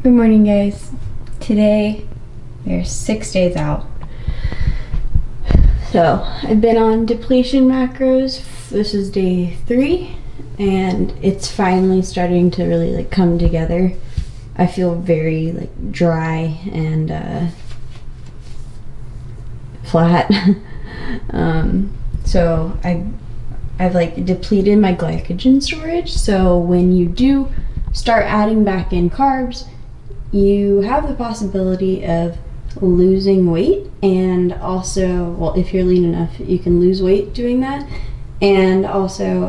Good morning, guys. Today, there's 6 days out. So, I've been on depletion macros. This is day 3, and it's finally starting to really come together. I feel very dry and flat. So I've depleted my glycogen storage. So when you do start adding back in carbs, you have the possibility of losing weight, and also, well, if you're lean enough, you can lose weight doing that. And also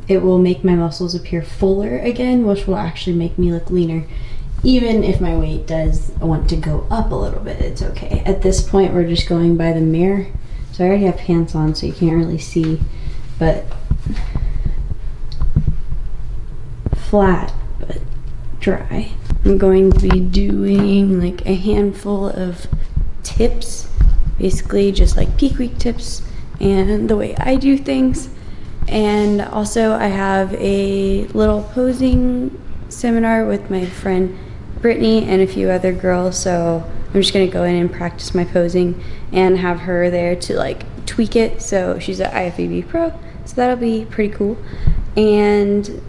it will make my muscles appear fuller again, which will actually make me look leaner. Even if my weight does want to go up a little bit, it's okay. At this point, we're just going by the mirror. So I already have pants on, so you can't really see, but flat, but dry. I'm going to be doing a handful of tips, basically just peak week tips and the way I do things. And also I have a little posing seminar with my friend Brittany and a few other girls, so I'm just gonna go in and practice my posing and have her there to tweak it. So she's an IFBB pro, so that'll be pretty cool. And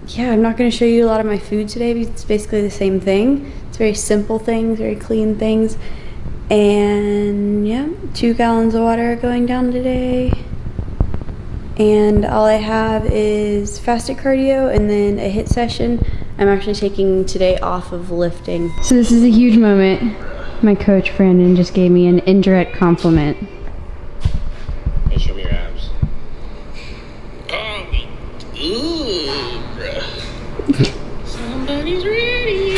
yeah, I'm not going to show you a lot of my food today because it's basically the same thing. It's very simple things, very clean things. And yeah, 2 gallons of water are going down today. And all I have is fasted cardio and then a HIIT session. I'm actually taking today off of lifting. So this is a huge moment. My coach Brandon just gave me an indirect compliment. Hey, show me your abs. Ooh, bro. Somebody's ready.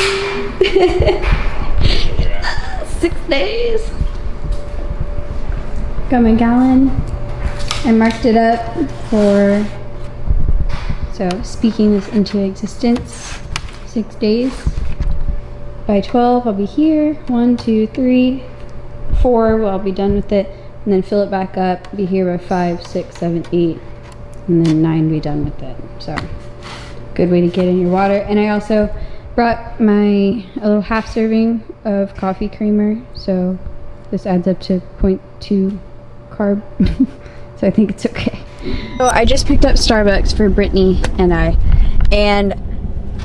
6 days. Got my gallon. I marked it up for, so speaking this into existence, 6 days. By 12, I'll be here. 1, 2, 3, 4, well, I'll be done with it. And then fill it back up, be here by 5, 6, 7, 8. And then 9, be done with it. So good way to get in your water. And I also brought a little half serving of coffee creamer, so this adds up to 0.2 carb. So I think it's okay. So I just picked up Starbucks for Brittany and I, and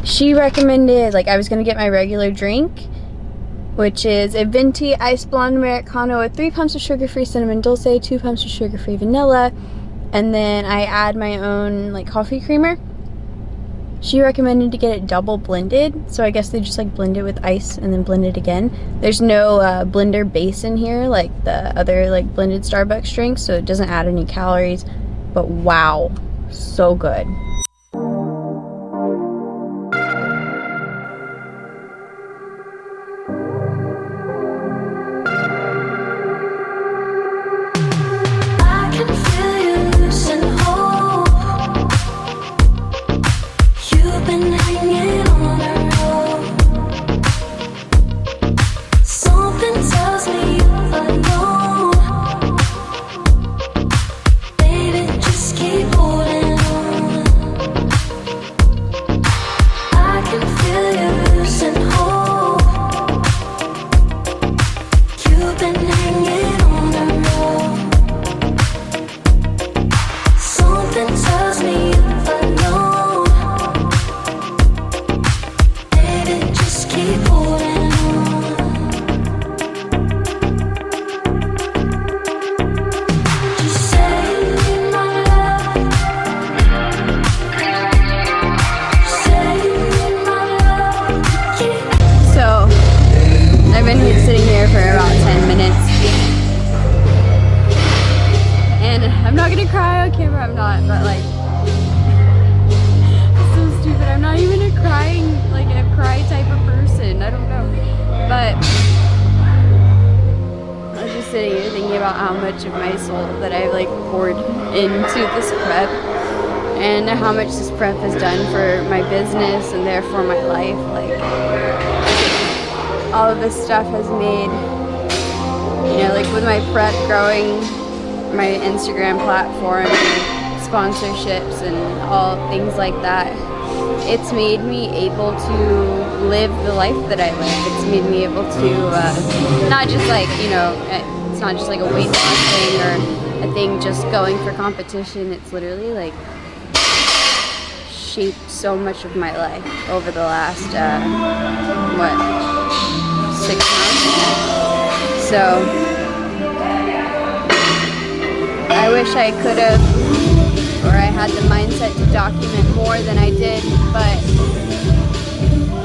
she recommended I was gonna get my regular drink, which is a venti iced blonde Americano with 3 pumps of sugar-free cinnamon dulce, 2 pumps of sugar-free vanilla, and then I add my own coffee creamer. She recommended to get it double blended, so I guess they just blend it with ice and then blend it again. There's no blender base in here like the other blended Starbucks drinks, so it doesn't add any calories, but wow, so good. I'm not gonna cry on camera, I'm not, but it's so stupid. I'm not even a cry type of person, I don't know. But I was just sitting here thinking about how much of my soul that I've poured into this prep, and how much this prep has done for my business and therefore my life. All of this stuff has made, with my prep growing, my Instagram platform and sponsorships and all things like that, it's made me able to live the life that I live. It's made me able to not just like, you know, it's not just like a weight loss thing or a thing just going for competition. It's literally like shaped so much of my life over the last, 6 months. So I wish I could have, or I had the mindset to document more than I did, but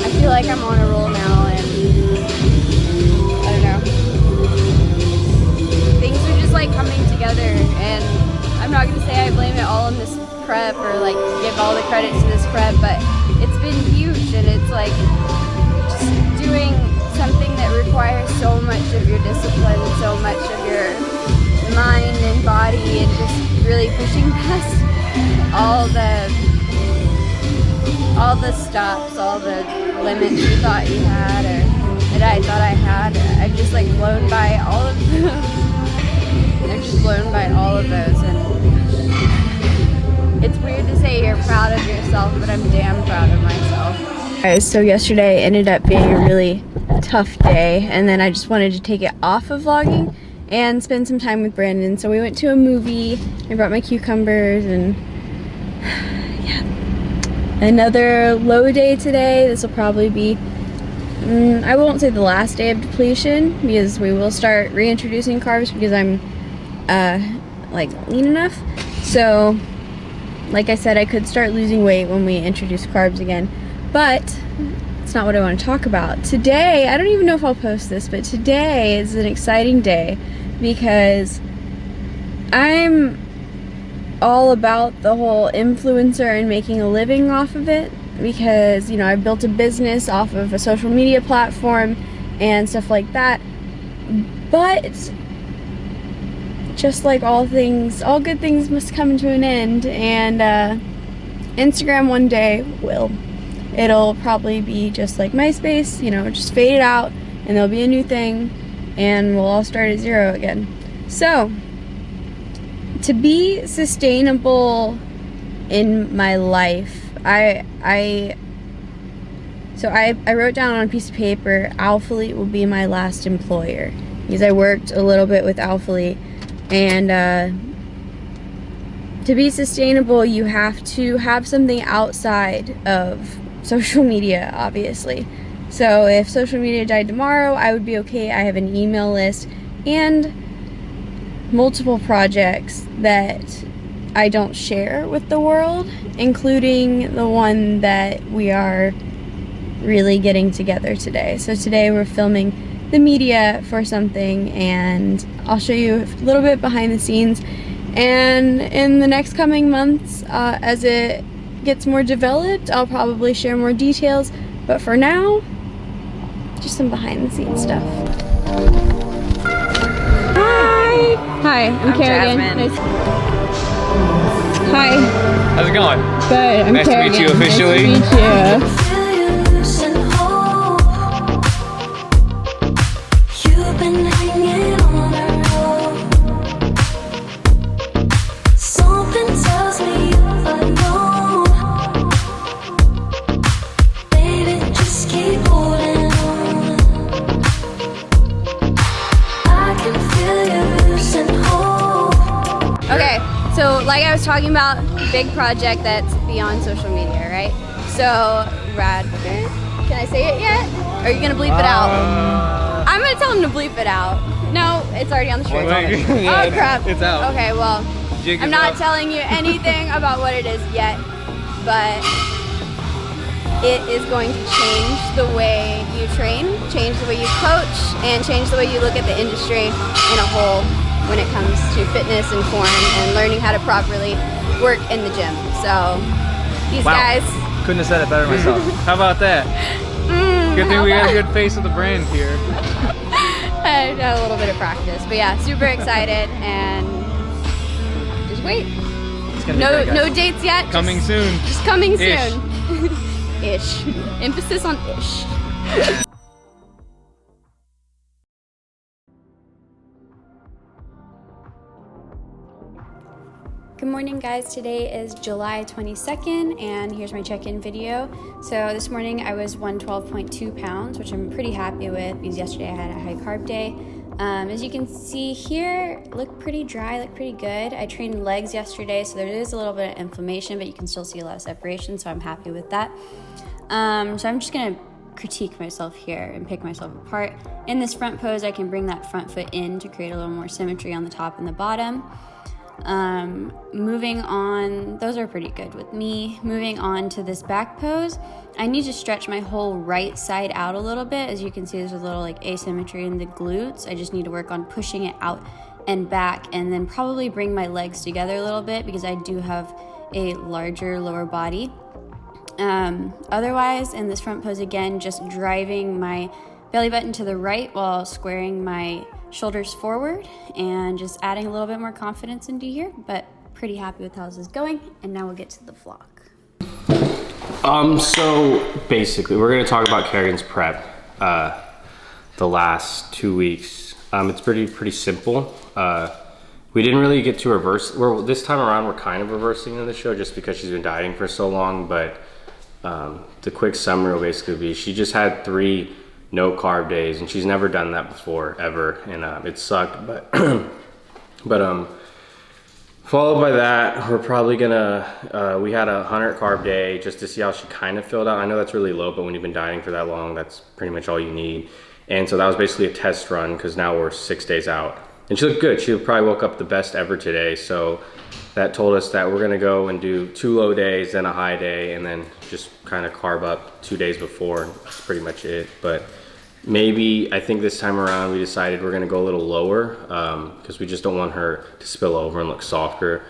I feel like I'm on a roll now, and I don't know. Things are just like coming together, and I'm not gonna say I blame it all on this prep or like give all the credit to this prep, but it's been huge, and it's like just doing something that requires so much of your discipline, so much of your mind and body, and just really pushing past all the stops, all the limits you thought you had or that I thought I had. I've just like blown by all of those. I've just blown by all of those, and it's weird to say you're proud of yourself, but I'm damn proud of myself. Guys, so yesterday ended up being a really tough day, and then I just wanted to take it off of vlogging and spend some time with Brandon. So we went to a movie. I brought my cucumbers, and yeah, another low day today. This will probably be, I won't say the last day of depletion, because we will start reintroducing carbs because I'm like lean enough. So like I said, I could start losing weight when we introduce carbs again, but it's not what I want to talk about. Today, I don't even know if I'll post this, but today is an exciting day because I'm all about the whole influencer and making a living off of it, because, you know, I've built a business off of a social media platform and stuff like that. But just like all things, all good things must come to an end, and Instagram one day will. It'll probably be just like MySpace, you know, just fade it out, and there'll be a new thing, and we'll all start at zero again. So, to be sustainable in my life, I wrote down on a piece of paper, Alphalete will be my last employer, because I worked a little bit with Alphalete, and to be sustainable, you have to have something outside of social media, obviously. So if social media died tomorrow, I would be okay. I have an email list and multiple projects that I don't share with the world, including the one that we are really getting together today. So today we're filming the media for something, and I'll show you a little bit behind the scenes, and in the next coming months, as it gets more developed, I'll probably share more details, but for now, just some behind the scenes stuff. Hi! Hi, I'm Kerigan. Nice. Hi. How's it going? Good, I'm nice Kerigan. Nice to meet you officially. Nice to meet you. So like I was talking about, big project that's beyond social media, right? So rad. Can I say it yet? Or are you gonna bleep it out? I'm gonna tell him to bleep it out. No, it's already on the stream. Yeah, oh crap. It's out. Okay, well, I'm not telling you anything about what it is yet, but it is going to change the way you train, change the way you coach, and change the way you look at the industry in a whole when it comes to fitness and form and learning how to properly work in the gym. So these guys couldn't have said it better myself. How about that? Good thing we got a good face of the brand here. I had a little bit of practice, but yeah, super excited, and just wait. It's gonna be great, guys. No dates yet. Coming soon. Just coming Ish. soon. Ish. Emphasis on ish. Good morning, guys. Today is July 22nd, and here's my check-in video. So this morning I was 112.2 pounds, which I'm pretty happy with because yesterday I had a high carb day. As you can see here, look pretty dry, look pretty good. I trained legs yesterday, so there is a little bit of inflammation, but you can still see a lot of separation, so I'm happy with that. So I'm just gonna critique myself here and pick myself apart. In this front pose, I can bring that front foot in to create a little more symmetry on the top and the bottom. Moving on, those are pretty good with me. Moving on to this back pose, I need to stretch my whole right side out a little bit. As you can see, there's a little like asymmetry in the glutes. I just need to work on pushing it out and back, and then probably bring my legs together a little bit because I do have a larger lower body. Otherwise, in this front pose again, just driving my belly button to the right while squaring my shoulders forward and just adding a little bit more confidence into here, but pretty happy with how this is going. And now we'll get to the vlog. So basically we're going to talk about Kerigan's prep the last 2 weeks. It's pretty simple. We didn't really get to reverse. This time around we're kind of reversing in the show just because she's been dieting for so long, but the quick summary will basically be she just had 3 no carb days, and she's never done that before ever, and it sucked, but followed by that we're probably gonna we had a 100 carb day just to see how she kind of filled out. I know that's really low, but when you've been dieting for that long, that's pretty much all you need. And so that was basically a test run because now we're 6 days out, and she looked good. She probably woke up the best ever today, so that told us that we're gonna go and do 2 low days, then a high day, and then just kind of carb up 2 days before. That's pretty much it. But maybe, I think this time around we decided we're gonna go a little lower because we just don't want her to spill over and look softer.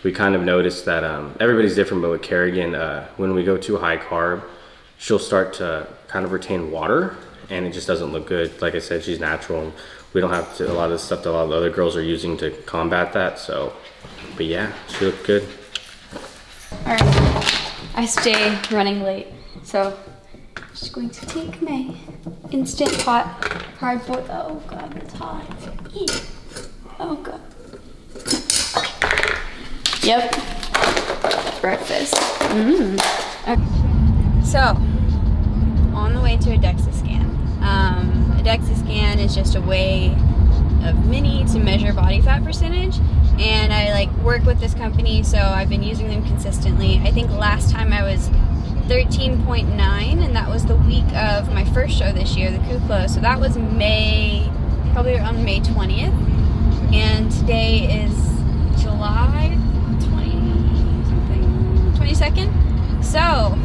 We kind of noticed that everybody's different, but with Kerigan, when we go too high carb, she'll start to kind of retain water, and it just doesn't look good. Like I said, she's natural. We don't have to, a lot of the stuff that a lot of the other girls are using to combat that. So, but yeah, she looked good. All right, I stay running late, so I'm just going to take my Instant Pot cardboard. Oh god, it's hot. Ew. Oh god. Okay. Yep. Breakfast. Okay. So, on the way to a Dexa Scan. A Dexa Scan is just a way of mini to measure body fat percentage, and I work with this company, so I've been using them consistently. I think last time I was 13.9, and that was the week of my first show this year, the Kuklo. So that was probably around May 20th, and today is July 22nd. So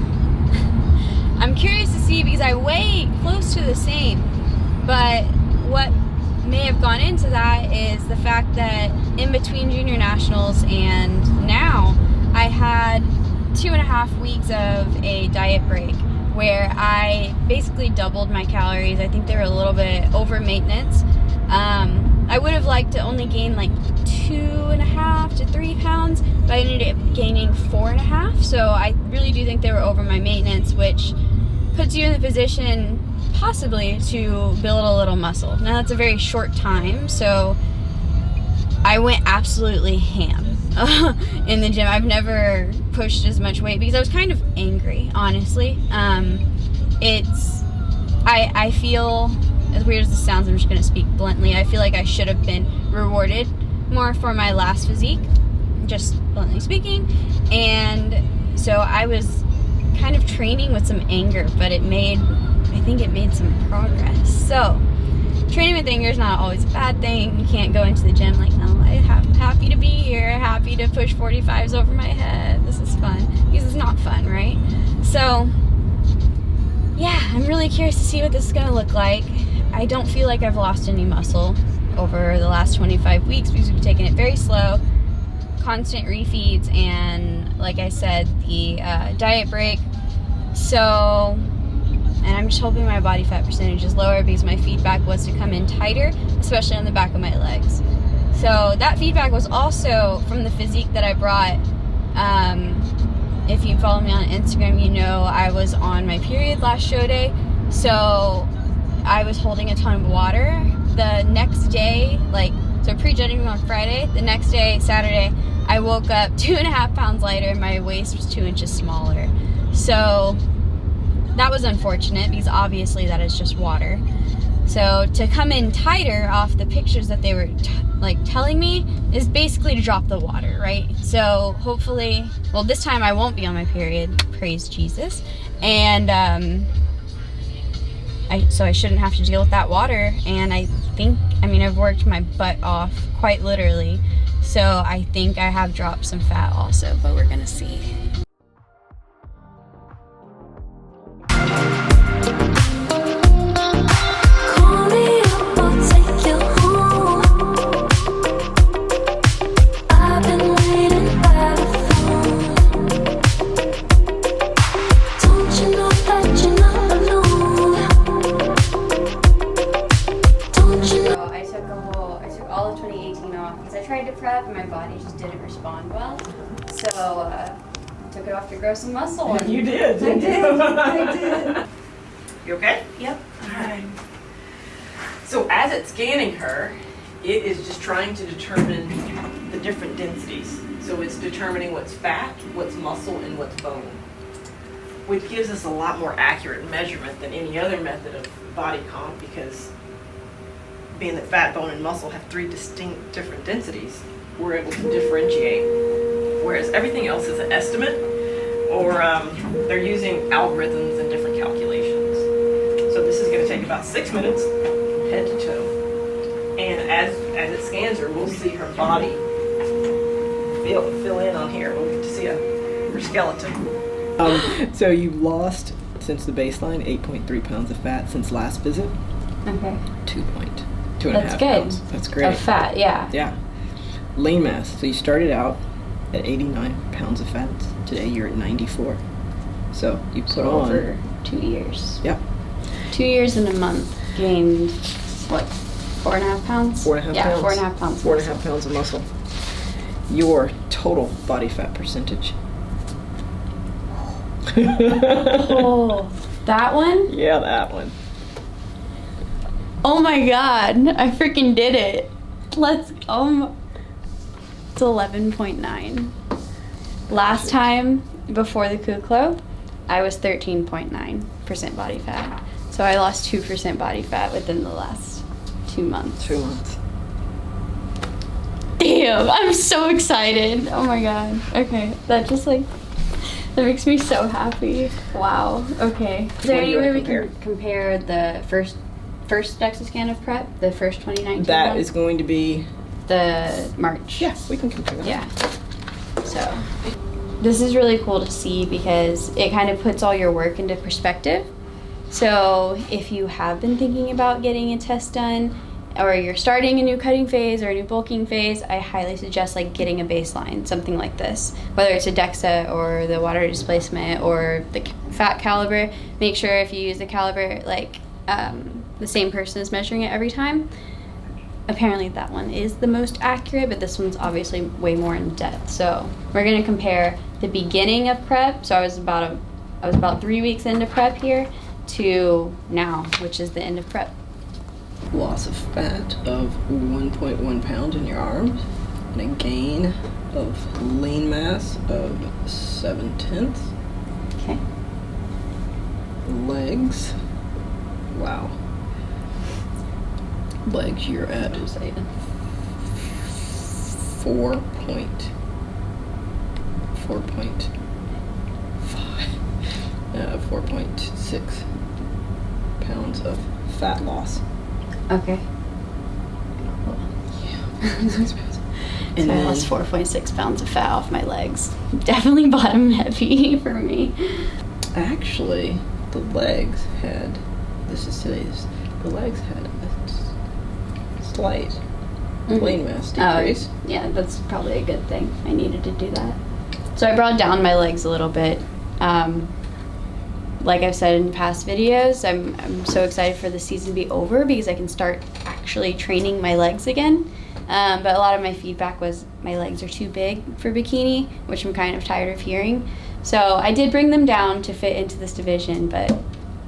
I'm curious to see, because I weigh close to the same, but what may have gone into that is the fact that in between junior nationals and now, I had 2.5 weeks of a diet break where I basically doubled my calories. I think they were a little bit over maintenance. I would have liked to only gain 2.5 to 3 pounds, but I ended up gaining 4.5. So I really do think they were over my maintenance, which puts you in the position possibly to build a little muscle. Now that's a very short time, so I went absolutely ham in the gym. I've never pushed as much weight because I was kind of angry, honestly. I feel, as weird as this sounds, I'm just gonna speak bluntly, I feel like I should have been rewarded more for my last physique, just bluntly speaking. And so I was kind of training with some anger, but I think it made some progress. So training with anger is not always a bad thing. You can't go into the gym like, no, I'm happy to be here, happy to push 45s over my head, this is fun, because it's not fun, right? So yeah, I'm really curious to see what this is gonna look like. I don't feel like I've lost any muscle over the last 25 weeks because we've taken it very slow, constant refeeds, and like I said, the diet break. So, and I'm just hoping my body fat percentage is lower because my feedback was to come in tighter, especially on the back of my legs. So that feedback was also from the physique that I brought. If you follow me on Instagram, you know I was on my period last show day, so I was holding a ton of water. The next day, so pre-judging on Friday, the next day, Saturday, I woke up 2.5 pounds lighter and my waist was 2 inches smaller. So that was unfortunate because obviously that is just water. So to come in tighter off the pictures that they were like telling me is basically to drop the water, right? So hopefully, well, this time I won't be on my period, praise Jesus. And so I shouldn't have to deal with that water. And I mean, I've worked my butt off quite literally. So I think I have dropped some fat also, but we're gonna see. Took it off to grow some muscle. You did. I did. I did. You okay? Yep. Alright. So as it's scanning her, it is just trying to determine the different densities. So it's determining what's fat, what's muscle, and what's bone, which gives us a lot more accurate measurement than any other method of body comp, because being that fat, bone, and muscle have 3 distinct different densities, we're able to differentiate. Whereas everything else is an estimate, or they're using algorithms and different calculations. So this is going to take about 6 minutes, head to toe. And as it scans her, we'll see her body fill in on here. We'll get to see her skeleton. So you've lost, since the baseline, 8.3 pounds of fat since last visit. Okay. 2.5 That's good. pounds. That's great. Of fat, yeah. Yeah. Lean mass. So you started out at 89 pounds of fat. Today you're at 94. So you put on over 2 years. Yep. 2 years and a month gained what? 4.5 pounds? 4.5 yeah, pounds. 4.5 pounds. 4.5 pounds of muscle. Your total body fat percentage. Oh, that one? Yeah, that one. Oh my god, I freaking did it. It's 11.9. Last time before the Kuklo, I was 13.9% body fat. So I lost 2% body fat within the last 2 months. 2 months. Damn, I'm so excited. Oh my god. Okay, that just that makes me so happy. Wow. Okay. Is there any way we can compare the first Dexa Scan of prep, the first 2019 That one? is going to be The March. Yeah, we can compare that. Yeah. So this is really cool to see because it kind of puts all your work into perspective. So if you have been thinking about getting a test done, or you're starting a new cutting phase or a new bulking phase, I highly suggest getting a baseline, something like this. Whether it's a DEXA or the water displacement or the fat caliber, make sure if you use the caliber, the same person is measuring it every time. Apparently that one is the most accurate, but this one's obviously way more in depth. So we're gonna compare the beginning of prep. So I was about 3 weeks into prep here to now, which is the end of prep. Loss of fat of 1.1 pound in your arms and a gain of lean mass of 7/10. Okay. Legs. Wow. Legs, you're at 4.6 pounds of fat loss. Okay. Yeah. 6 pounds. So I lost 4.6 pounds of fat off my legs. Definitely bottom heavy for me. Actually, the legs had, the legs had a slight lean mass decrease. Oh, yeah, that's probably a good thing. I needed to do that. So I brought down my legs a little bit. Like I've said in past videos, I'm so excited for the season to be over because I can start actually training my legs again. But a lot of my feedback was my legs are too big for bikini, which I'm kind of tired of hearing. So I did bring them down to fit into this division, but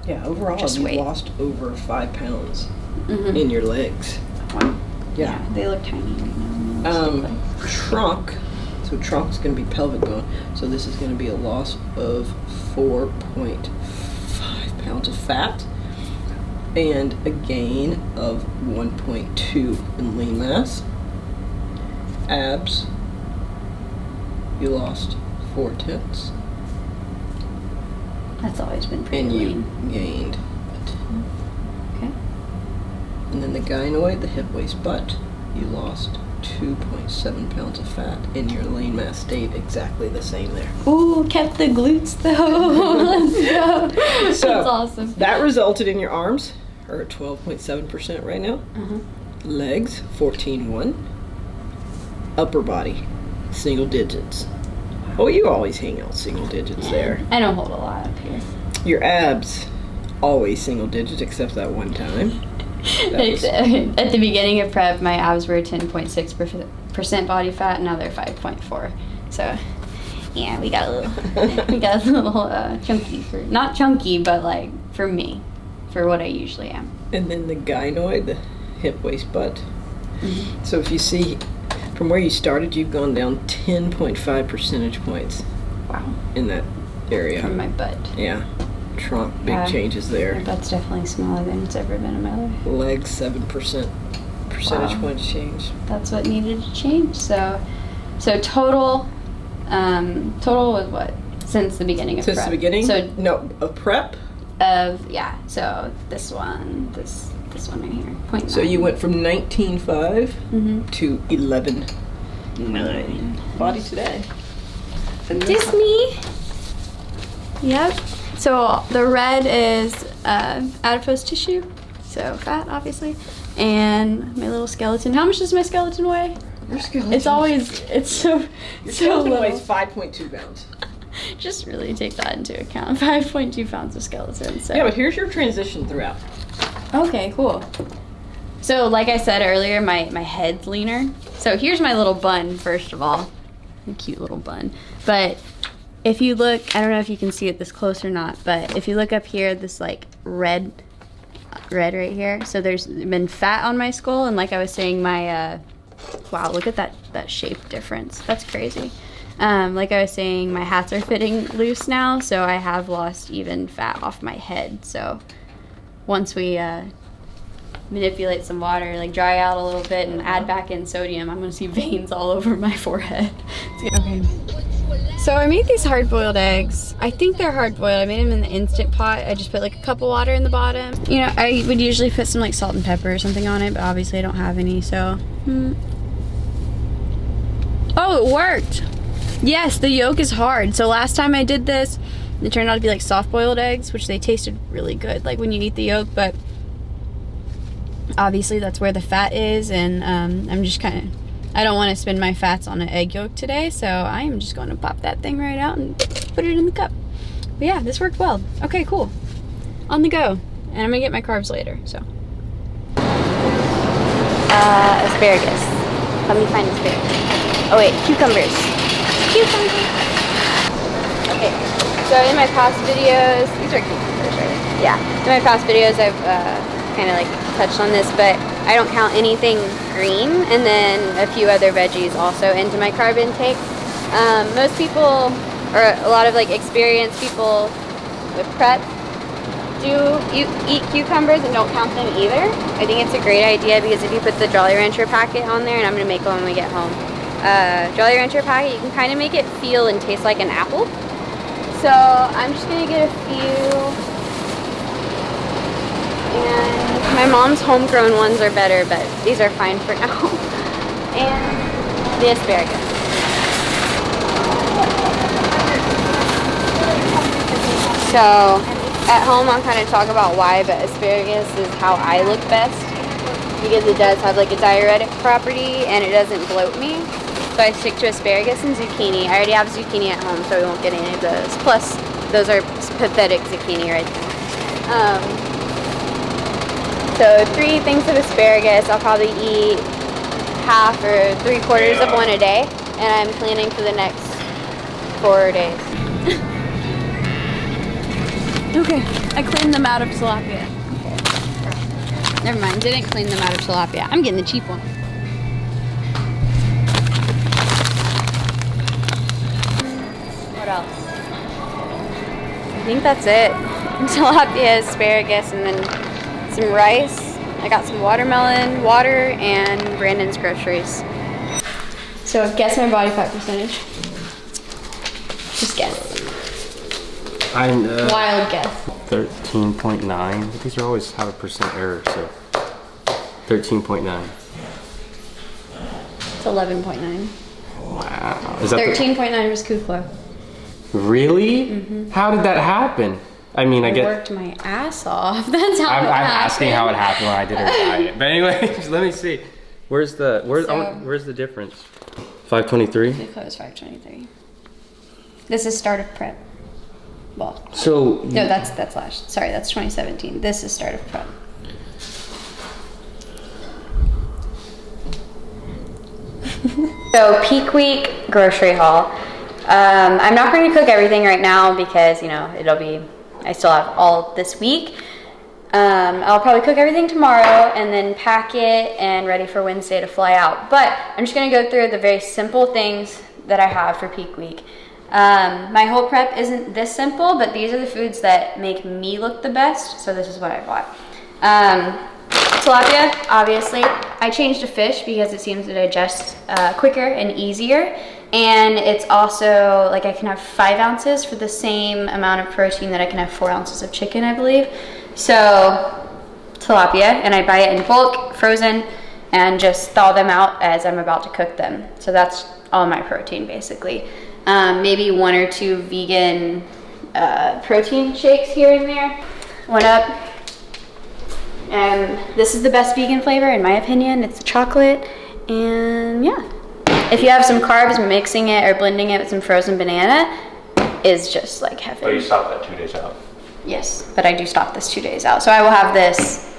yeah, overall you've lost over 5 pounds in your legs. Wow. Yeah. They look tiny right now. Trunk. So trunk's going to be pelvic bone. So this is going to be a loss of 4.5 pounds of fat and a gain of 1.2 in lean mass. Abs, you lost 4/10. That's always been pretty And you lean. gained. Okay. And then the gynoid, the hip, waist, butt, you lost 2.7 pounds of fat, and your lean mass stayed exactly the same there. Ooh, kept the glutes though. Let's go. So That's awesome. that resulted in your arms are at 12.7% right now. Legs 14.1. Upper body single digits. Oh, you always hang out single digits there. I don't hold a lot up here. Your abs always single digits except that one time. At the beginning of prep, my abs were 10.6% body fat, and now they're 5.4. So, yeah, we got a little chunky for, not chunky, but like for me, for what I usually am. And then the gynoid, the hip, waist, butt. So if you see from where you started, you've gone down 10.5 percentage points. Wow. In that area. From my butt. Yeah. Trunk, big changes there. My butt's definitely smaller than it's ever been in my life. Legs 7% percentage points change. That's what needed to change. So total was what since the beginning of Since prep. the beginning? So no, a prep. So this one right here. 0.9. So you went from 19.5 to 11.9. Body today. And Disney. Yep. So the red is adipose tissue, so fat, obviously, and my little skeleton. How much does my skeleton weigh? Your skeleton. It's so Your skeleton little. weighs 5.2 pounds. Just really take that into account. 5.2 pounds of skeleton. So. Yeah, but here's your transition throughout. Okay, cool. So like I said earlier, my head's leaner. So here's my little bun, first of all. A cute little bun. But if you look, I don't know if you can see it this close or not, but if you look up here, this like red right here. So there's been fat on my skull, and like I was saying, my, wow, look at that shape difference. That's crazy. Like I was saying, my hats are fitting loose now, so I have lost even fat off my head. So once we manipulate some water, like dry out a little bit and add back in sodium, I'm gonna see veins all over my forehead. Okay. So I made these hard-boiled eggs. I think they're hard-boiled. I made them in the Instant Pot. I just put like a cup of water in the bottom. You know, I would usually put some like salt and pepper or something on it, but obviously I don't have any, so. Oh, it worked. Yes, the yolk is hard. So last time I did this, it turned out to be like soft-boiled eggs, which they tasted really good, like when you eat the yolk, but obviously that's where the fat is, and I'm just kind of, I don't want to spend my fats on an egg yolk today, so I am just going to pop that thing right out and put it in the cup. But yeah, this worked well. Okay, cool. On the go. And I'm going to get my carbs later, so. Asparagus. Let me find asparagus. Oh wait, cucumbers. Okay, so in my past videos, these are cucumbers, right? Yeah, in my past videos I've kind of like touched on this, but I don't count anything green, and then a few other veggies also into my carb intake. Most people, or a lot of like experienced people with prep, eat cucumbers and don't count them either. I think it's a great idea because if you put the Jolly Rancher packet on there, and I'm gonna make one when we get home, Jolly Rancher packet, you can kind of make it feel and taste like an apple. So I'm just gonna get a few, and my mom's homegrown ones are better, but these are fine for now. And the asparagus. So at home I'm kind of talking about why, but asparagus is how I look best because it does have like a diuretic property and it doesn't bloat me. So I stick to asparagus and zucchini. I already have zucchini at home, so we won't get any of those. Plus, those are pathetic zucchini right there. So 3 things of asparagus. I'll probably eat half or 3/4 of one a day, and I'm planning for the next 4 days. Okay, I cleaned them out of tilapia. Okay. Never mind, didn't clean them out of tilapia. I'm getting the cheap one. think that's it. Tilapia, asparagus, and then some rice. I got some watermelon, water, and Brandon's groceries. So guess my body fat percentage. Just guess. Wild guess. 13.9. But these are always have a percent error, so 13.9. It's 11.9. Wow. Is that 13.9 was Kufla. Really? Mm-hmm. How did that happen? I mean, I worked my ass off. That's how I'm it happened. asking how it happened when I did her diet. But anyway, let me see. Where's the difference? 523? Kufla is 523. This is start of prep. Well, so no, that's last. Sorry, that's 2017. This is start of prep. So peak week grocery haul. I'm not going to cook everything right now because, you know, I still have all this week. I'll probably cook everything tomorrow and then pack it and ready for Wednesday to fly out. But I'm just going to go through the very simple things that I have for peak week. My whole prep isn't this simple, but these are the foods that make me look the best. So this is what I bought. Tilapia, obviously. I changed to fish because it seems to digest quicker and easier. And it's also, like, I can have 5 ounces for the same amount of protein that I can have 4 ounces of chicken, I believe. So, tilapia, and I buy it in bulk, frozen, and just thaw them out as I'm about to cook them. So that's all my protein, basically. Maybe 1 or 2 vegan protein shakes here and there. One up. And this is the best vegan flavor, in my opinion. It's the chocolate, and yeah. If you have some carbs, mixing it or blending it with some frozen banana is just like heaven. But you stopped that 2 days out. Yes, but I do stop this 2 days out. So I will have this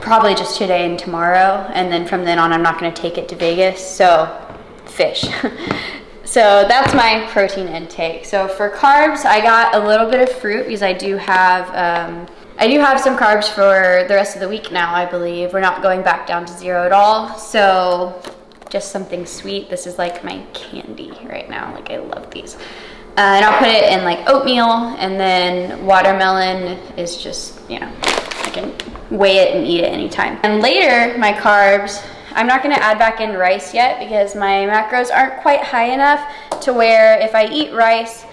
probably just today and tomorrow, and then from then on I'm not going to take it to Vegas, so fish. So that's my protein intake. So for carbs, I got a little bit of fruit because I do have some carbs for the rest of the week now, I believe. We're not going back down to 0 at all, so just something sweet. This is like my candy right now. Like, I love these. And I'll put it in like oatmeal, and then watermelon is just, you know, I can weigh it and eat it anytime. And later, my carbs, I'm not gonna add back in rice yet because my macros aren't quite high enough to where if I eat rice,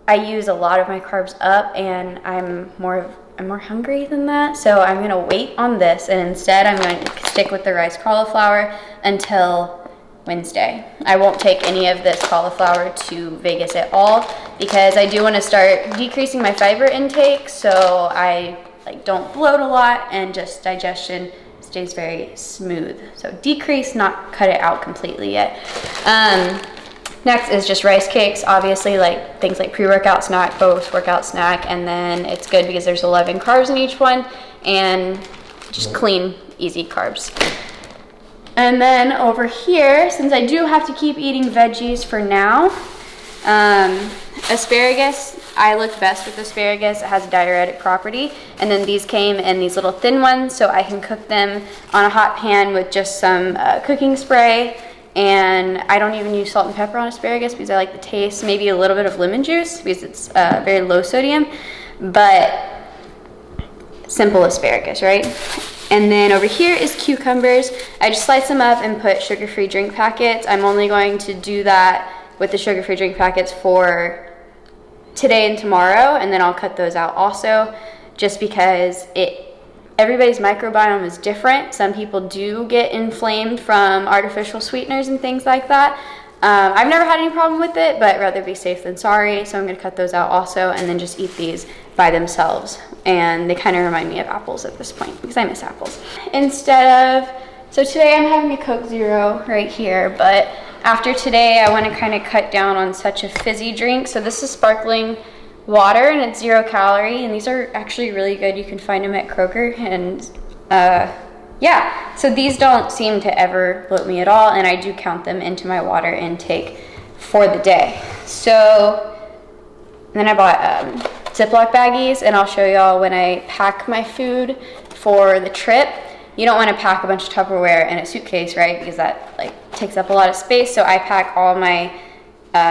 I use a lot of my carbs up, and I'm more hungry than that. So I'm gonna wait on this, and instead I'm going to stick with the rice cauliflower until Wednesday. I won't take any of this cauliflower to Vegas at all because I do want to start decreasing my fiber intake so I don't bloat a lot and just digestion stays very smooth. So decrease, not cut it out completely yet. Next is just rice cakes, obviously, like things like pre-workout snack, post-workout snack, and then it's good because there's 11 carbs in each one and just clean, easy carbs. And then over here, since I do have to keep eating veggies for now, asparagus, I look best with asparagus. It has a diuretic property. And then these came in these little thin ones, so I can cook them on a hot pan with just some cooking spray. And I don't even use salt and pepper on asparagus because I like the taste. Maybe a little bit of lemon juice because it's very low sodium, but simple asparagus, right? And then over here is cucumbers. I just slice them up and put sugar-free drink packets. I'm only going to do that with the sugar-free drink packets for today and tomorrow, and then I'll cut those out also, just because everybody's microbiome is different. Some people do get inflamed from artificial sweeteners and things like that. I've never had any problem with it, but rather be safe than sorry, so I'm going to cut those out also and then just eat these by themselves. And they kind of remind me of apples at this point because I miss apples. So today I'm having a Coke Zero right here, but after today I want to kind of cut down on such a fizzy drink. So this is sparkling water and it's 0 calorie, and these are actually really good. You can find them at Kroger, and yeah, so these don't seem to ever bloat me at all, and I do count them into my water intake for the day. So then I bought Ziploc baggies, and I'll show y'all when I pack my food for the trip. You don't want to pack a bunch of Tupperware in a suitcase, right? Because that takes up a lot of space. So I pack all my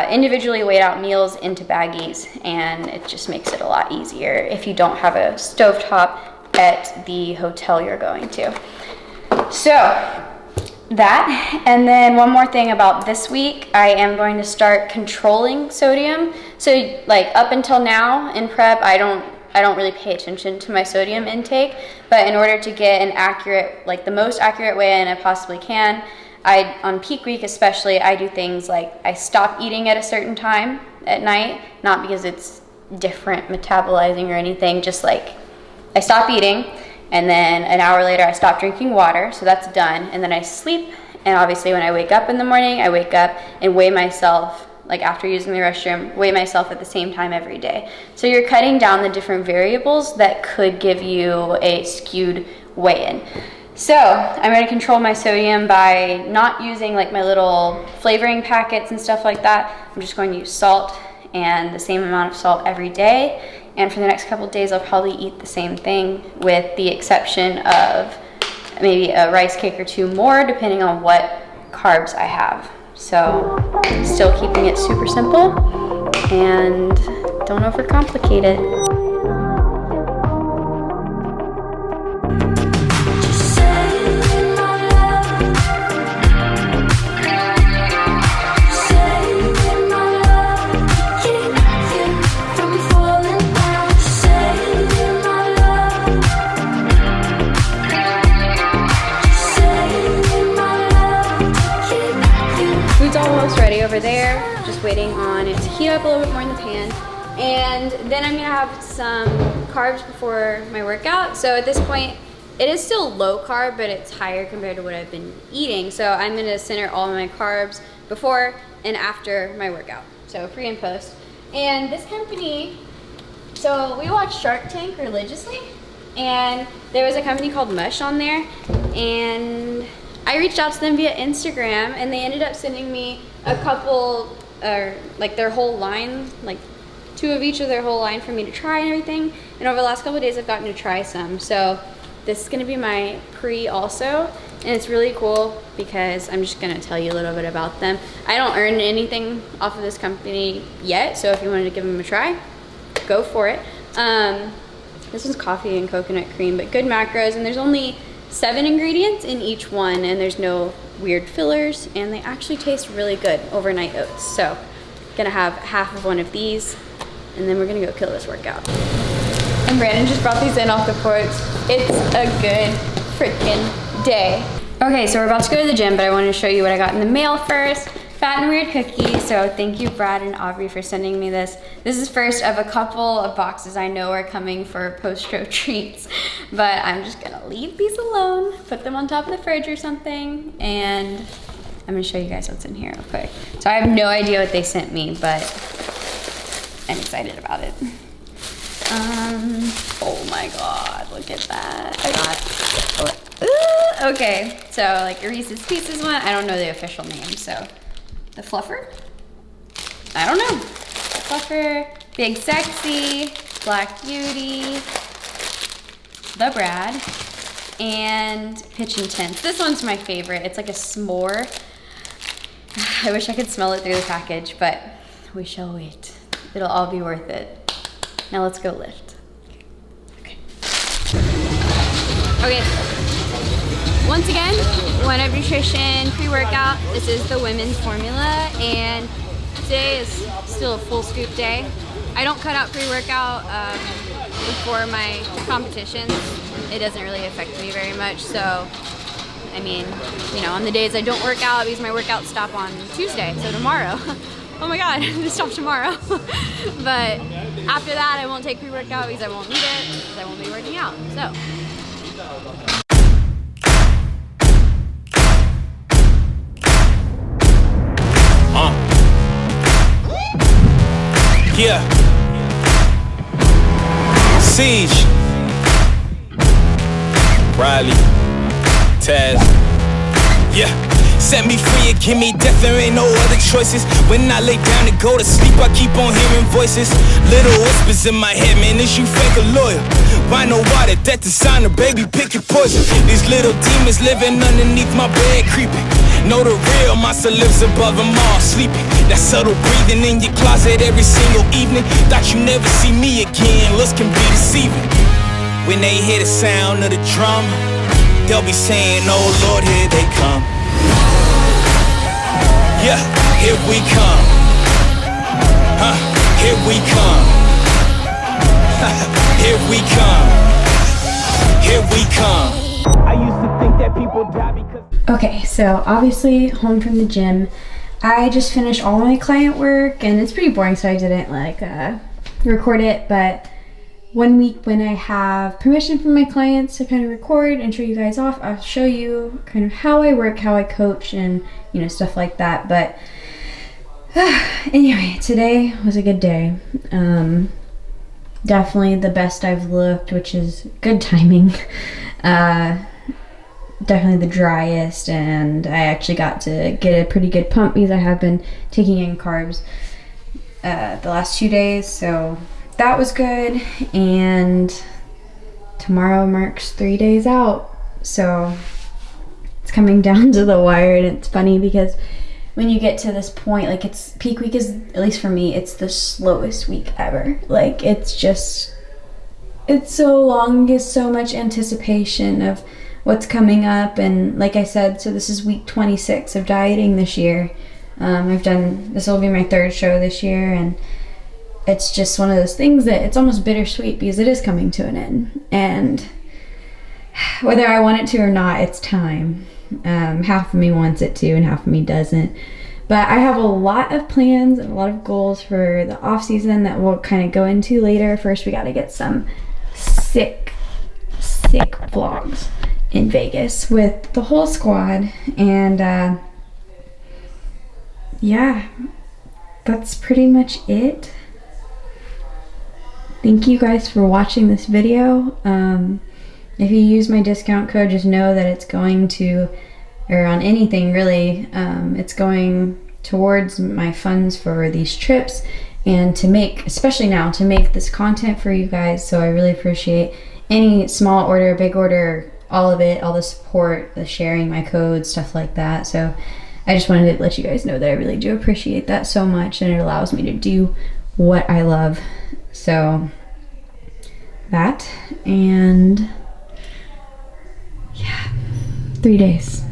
individually weighed out meals into baggies, and it just makes it a lot easier if you don't have a stovetop at the hotel you're going to. So that, and then one more thing about this week, I am going to start controlling sodium. So like up until now in prep, I don't really pay attention to my sodium intake, but in order to get an accurate, like the most accurate weigh-in I possibly can, on peak week especially, I do things like I stop eating at a certain time at night, not because it's different metabolizing or anything, just like I stop eating, and then an hour later I stop drinking water, so that's done, and then I sleep, and obviously when I wake up in the morning, I wake up and weigh myself, like after using the restroom, weigh myself at the same time every day. So you're cutting down the different variables that could give you a skewed weigh-in. So I'm going to control my sodium by not using like my little flavoring packets and stuff like that. I'm just going to use salt and the same amount of salt every day. And for the next couple of days, I'll probably eat the same thing, with the exception of maybe a rice cake or two more, depending on what carbs I have. So still keeping it super simple and don't overcomplicate it. Over there, just waiting on it to heat up a little bit more in the pan, and then I'm gonna have some carbs before my workout. So at this point it is still low carb, but it's higher compared to what I've been eating, so I'm gonna center all of my carbs before and after my workout, so pre and post. And this company, so we watch Shark Tank religiously, and there was a company called Mush on there, and I reached out to them via Instagram, and they ended up sending me a couple, like their whole line, like 2 of each of their whole line for me to try and everything. And over the last couple of days, I've gotten to try some. So this is gonna be my pre also, and it's really cool because I'm just gonna tell you a little bit about them. I don't earn anything off of this company yet, so if you wanted to give them a try, go for it. This is coffee and coconut cream, but good macros, and there's only 7 ingredients in each one, and there's no weird fillers, and they actually taste really good, overnight oats. So gonna have half of one of these, and then we're gonna go kill this workout. And Brandon just brought these in off the porch. It's a good freaking day. Okay, so we're about to go to the gym, but I wanted to show you what I got in the mail first. Fat and Weird cookie. So thank you, Brad and Aubrey, for sending me this. This is first of a couple of boxes I know are coming for post-show treats, but I'm just gonna leave these alone, put them on top of the fridge or something, and I'm gonna show you guys what's in here real quick. So I have no idea what they sent me, but I'm excited about it. Oh my God, look at that. Okay, so like a Reese's Pieces one. I don't know the official name, so. The Fluffer? I don't know. The Fluffer, Big Sexy, Black Beauty, the Brad, and Pitch Intense. This one's my favorite. It's like a s'more. I wish I could smell it through the package, but we shall wait. It'll all be worth it. Now let's go lift. Okay. Okay. Once again, One Up Nutrition pre-workout. This is the women's formula, and today is still a full scoop day. I don't cut out pre-workout before my competitions. It doesn't really affect me very much, so I mean, you know, on the days I don't work out, because my workouts stop on Tuesday, so tomorrow. Oh my God, it stops tomorrow. But after that, I won't take pre-workout because I won't need it, because I won't be working out, so. Yeah. Siege. Riley. Taz. Yeah. Set me free and give me death, there ain't no other choices. When I lay down to go to sleep, I keep on hearing voices. Little whispers in my head, man, is you fake or loyal? Why no water, that designer, baby, pick your poison. These little demons living underneath my bed creeping. Know the real monster lives above them all. Sleeping, that subtle breathing in your closet every single evening. Thought you never see me again, looks can be deceiving. When they hear the sound of the drum, they'll be saying, oh Lord, here they come. Yeah, here we come. Here we come. Here we come. Here we come. I used to think that people die because... Okay, so obviously home from the gym. I just finished all my client work and it's pretty boring, so I didn't like record it, but 1 week when I have permission from my clients to kind of record and show you guys off, I'll show you kind of how I work, how I coach, and you know, stuff like that. But anyway, today was a good day. Definitely the best I've looked, which is good timing. Definitely the driest, and I actually got to get a pretty good pump because I have been taking in carbs the last 2 days, so that was good. And tomorrow marks 3 days out, so it's coming down to the wire. And it's funny because when you get to this point, like, it's peak week is, at least for me, it's the slowest week ever. Like, it's just, it's so long, it's so much anticipation of what's coming up. And like I said, so this is week 26 of dieting this year. This will be my 3rd show this year, and it's just one of those things that it's almost bittersweet because it is coming to an end. And whether I want it to or not, it's time. Half of me wants it to and half of me doesn't. But I have a lot of plans and a lot of goals for the off season that we'll kind of go into later. First, we got to get some sick vlogs in Vegas with the whole squad. And yeah, that's pretty much it. Thank you guys for watching this video. If you use my discount code, just know that it's going to, or on anything really, it's going towards my funds for these trips and to make, especially now, to make this content for you guys. So I really appreciate any small order, big order, all of it, all the support, the sharing my codes, stuff like that. So I just wanted to let you guys know that I really do appreciate that so much, and it allows me to do what I love. So that, and yeah, 3 days.